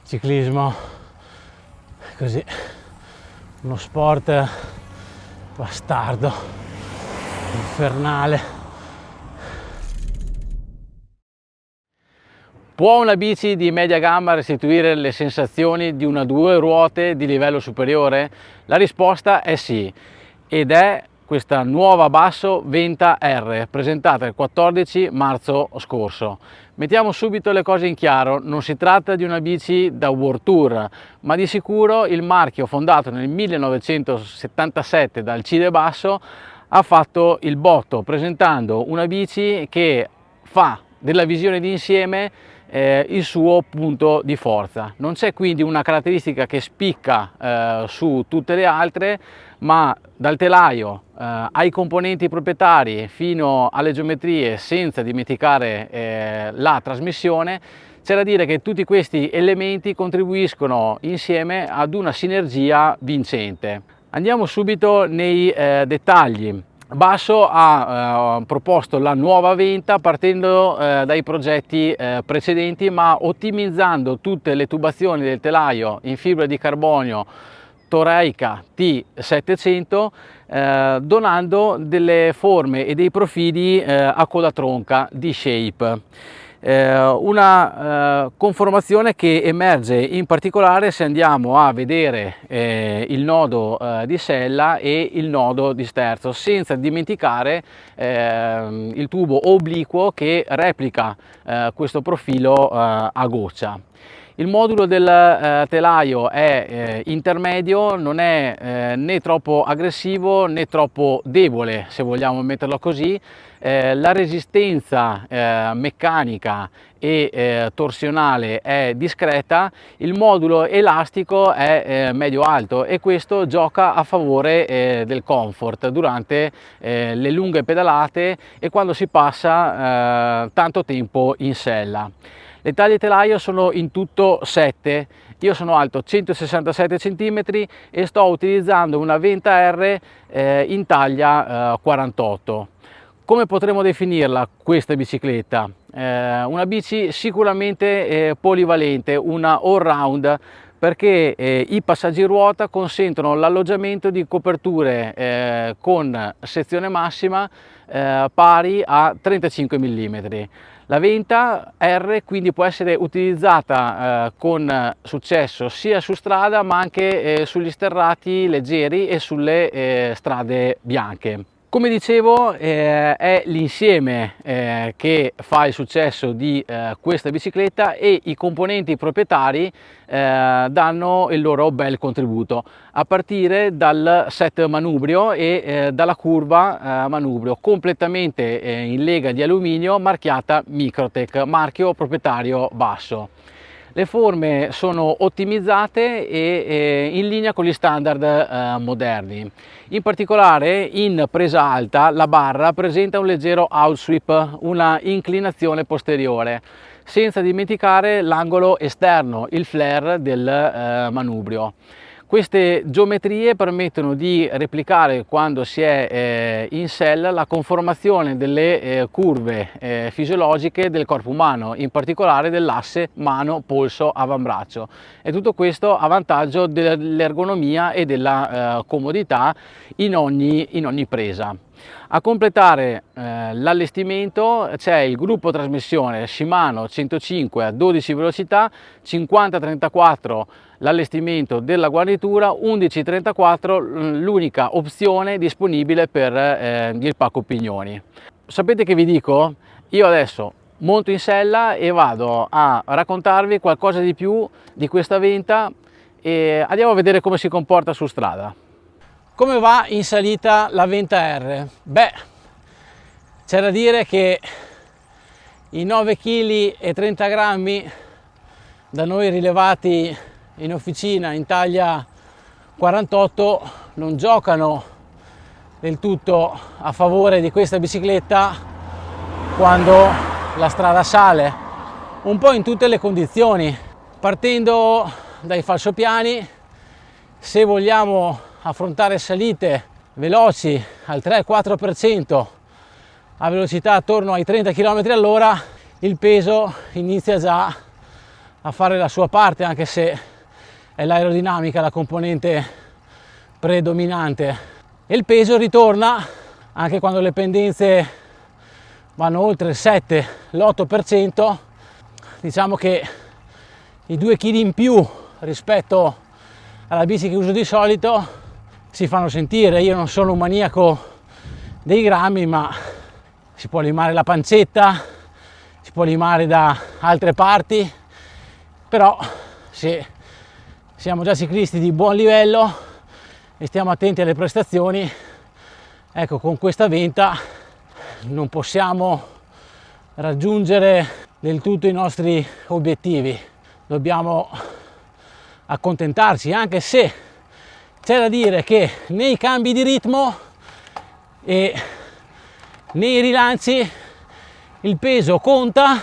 ciclismo così, uno sport bastardo, infernale. Può una bici di media gamma restituire le sensazioni di una 2 ruote di livello superiore? La risposta è sì, ed è questa nuova Basso Venta R, presentata il 14 marzo scorso. Mettiamo subito le cose in chiaro, non si tratta di una bici da World Tour, ma di sicuro il marchio fondato nel 1977 dal Alcide Basso ha fatto il botto, presentando una bici che fa della visione d'insieme il suo punto di forza. Non c'è quindi una caratteristica che spicca su tutte le altre, ma dal telaio ai componenti proprietari fino alle geometrie, senza dimenticare la trasmissione, c'è da dire che tutti questi elementi contribuiscono insieme ad una sinergia vincente. Andiamo subito nei dettagli. Basso ha proposto la nuova Venta partendo dai progetti precedenti, ma ottimizzando tutte le tubazioni del telaio in fibra di carbonio Toreica T700, donando delle forme e dei profili a coda tronca di Shape. Una conformazione che emerge in particolare se andiamo a vedere il nodo di sella e il nodo di sterzo, senza dimenticare il tubo obliquo che replica questo profilo a goccia. Il modulo del telaio è intermedio, non è né troppo aggressivo né troppo debole, se vogliamo metterlo così. La resistenza meccanica e torsionale è discreta, il modulo elastico è medio-alto e questo gioca a favore del comfort durante le lunghe pedalate e quando si passa tanto tempo in sella. Le taglie telaio sono in tutto 7, io sono alto 167 cm e sto utilizzando una Venta R in taglia 48. Come potremmo definirla questa bicicletta? Una bici sicuramente polivalente, una all-round, perché i passaggi ruota consentono l'alloggiamento di coperture con sezione massima pari a 35 mm. La Venta R quindi può essere utilizzata con successo sia su strada ma anche sugli sterrati leggeri e sulle strade bianche. Come dicevo, è l'insieme che fa il successo di questa bicicletta e i componenti proprietari danno il loro bel contributo, a partire dal set manubrio e dalla curva manubrio completamente in lega di alluminio marchiata Microtech, marchio proprietario Basso. Le forme sono ottimizzate e in linea con gli standard moderni. In particolare in presa alta la barra presenta un leggero outsweep, una inclinazione posteriore, senza dimenticare l'angolo esterno, il flare del manubrio. Queste geometrie permettono di replicare, quando si è in sella, la conformazione delle curve fisiologiche del corpo umano, in particolare dell'asse mano-polso-avambraccio, e tutto questo a vantaggio dell'ergonomia e della comodità in ogni presa. A completare l'allestimento c'è il gruppo trasmissione Shimano 105 a 12 velocità, 50-34 l'allestimento della guarnitura, 11-34 l'unica opzione disponibile per il pacco pignoni. Sapete che vi dico? Io adesso monto in sella e vado a raccontarvi qualcosa di più di questa Venta e andiamo a vedere come si comporta su strada. Come va in salita la Venta R? Beh, c'è da dire che i 9 kg e 30 grammi da noi rilevati in officina in taglia 48 non giocano del tutto a favore di questa bicicletta quando la strada sale, un po' in tutte le condizioni. Partendo dai falsopiani, se vogliamo affrontare salite veloci al 3-4% a velocità attorno ai 30 km all'ora, il peso inizia già a fare la sua parte, anche se è l'aerodinamica la componente predominante, e il peso ritorna anche quando le pendenze vanno oltre il 7, l'8%. Diciamo che i 2 kg in più rispetto alla bici che uso di solito si fanno sentire. Io non sono un maniaco dei grammi, ma si può limare la pancetta, si può limare da altre parti, però se siamo già ciclisti di buon livello e stiamo attenti alle prestazioni, ecco, con questa venta non possiamo raggiungere del tutto i nostri obiettivi. Dobbiamo accontentarci, anche se c'è da dire che nei cambi di ritmo e nei rilanci il peso conta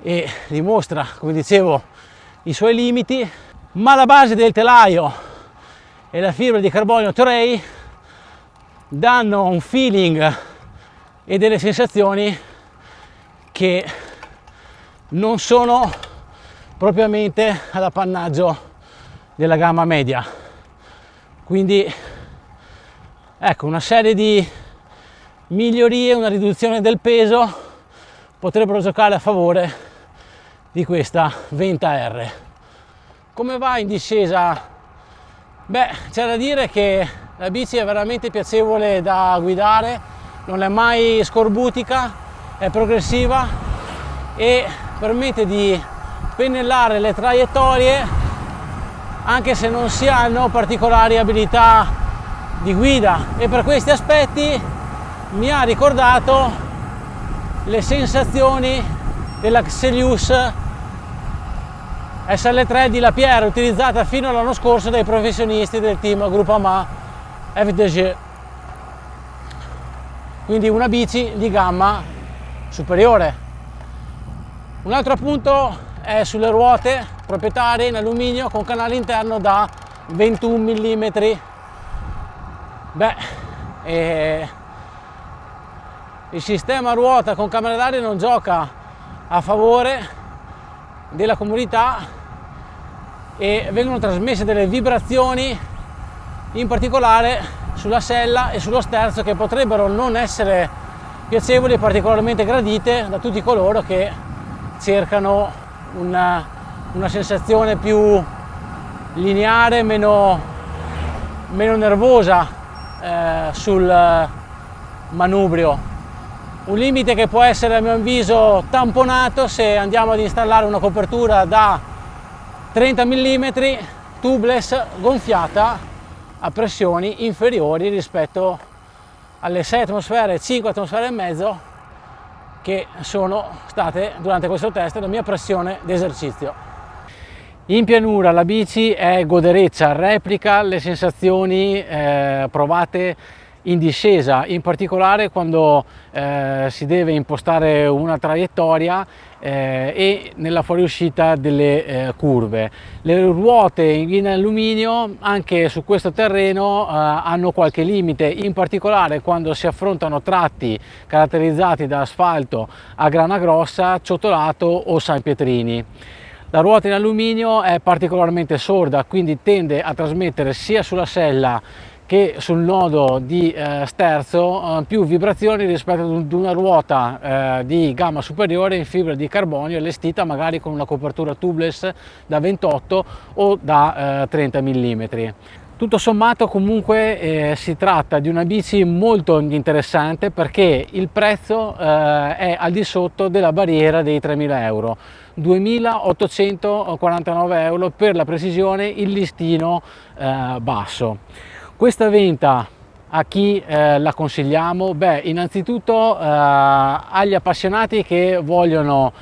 e dimostra, come dicevo, i suoi limiti, ma la base del telaio e la fibra di carbonio Toray danno un feeling e delle sensazioni che non sono propriamente all'appannaggio della gamma media. Quindi ecco, una serie di migliorie, una riduzione del peso potrebbero giocare a favore di questa Venta R. Come va in discesa? Beh, c'è da dire che la bici è veramente piacevole da guidare, non è mai scorbutica, è progressiva e permette di pennellare le traiettorie anche se non si hanno particolari abilità di guida, e per questi aspetti mi ha ricordato le sensazioni della Xelius SL3 di Lapierre, utilizzata fino all'anno scorso dai professionisti del team Groupama FDG. Quindi una bici di gamma superiore. Un altro appunto è sulle ruote proprietarie in alluminio con canale interno da 21 mm. Il sistema ruota con camera d'aria non gioca a favore della comodità e vengono trasmesse delle vibrazioni, in particolare sulla sella e sullo sterzo, che potrebbero non essere piacevoli e particolarmente gradite da tutti coloro che cercano una sensazione più lineare, meno nervosa sul manubrio. Un limite che può essere, a mio avviso, tamponato se andiamo ad installare una copertura da 30 mm tubeless gonfiata a pressioni inferiori rispetto alle 6 atmosfere, 5 atmosfere e mezzo che sono state durante questo test la mia pressione d'esercizio. In pianura la bici è godereccia, replica le sensazioni provate in discesa, in particolare quando si deve impostare una traiettoria e nella fuoriuscita delle curve. Le ruote in alluminio anche su questo terreno hanno qualche limite, in particolare quando si affrontano tratti caratterizzati da asfalto a grana grossa, ciottolato o sanpietrini. La ruota in alluminio è particolarmente sorda, quindi tende a trasmettere sia sulla sella che sul nodo di sterzo più vibrazioni rispetto ad una ruota di gamma superiore in fibra di carbonio, allestita magari con una copertura tubeless da 28 o da 30 mm. Tutto sommato comunque si tratta di una bici molto interessante, perché il prezzo è al di sotto della barriera dei 3.000 euro, 2.849 euro per la precisione, il listino basso. Questa venta a chi la consigliamo? Beh, innanzitutto agli appassionati che vogliono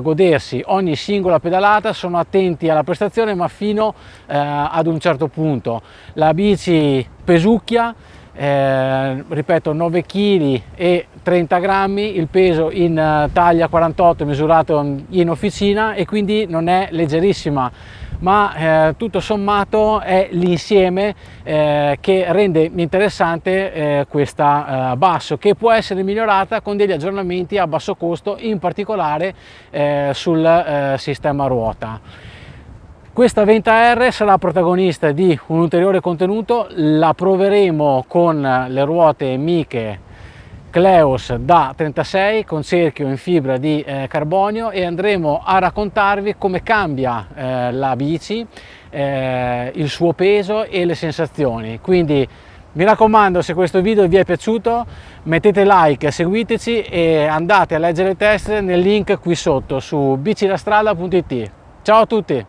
godersi ogni singola pedalata, sono attenti alla prestazione ma fino ad un certo punto. La bici pesucchia, ripeto 9 kg e 30 grammi, il peso in taglia 48 misurato in officina, e quindi non è leggerissima, ma tutto sommato è l'insieme che rende interessante questa basso, che può essere migliorata con degli aggiornamenti a basso costo, in particolare sul sistema ruota. Questa Venta R sarà protagonista di un ulteriore contenuto, la proveremo con le ruote Miche Cleos da 36 con cerchio in fibra di carbonio, e andremo a raccontarvi come cambia la bici, il suo peso e le sensazioni. Quindi mi raccomando, se questo video vi è piaciuto mettete like, seguiteci e andate a leggere il test nel link qui sotto su bicilastrada.it. Ciao a tutti!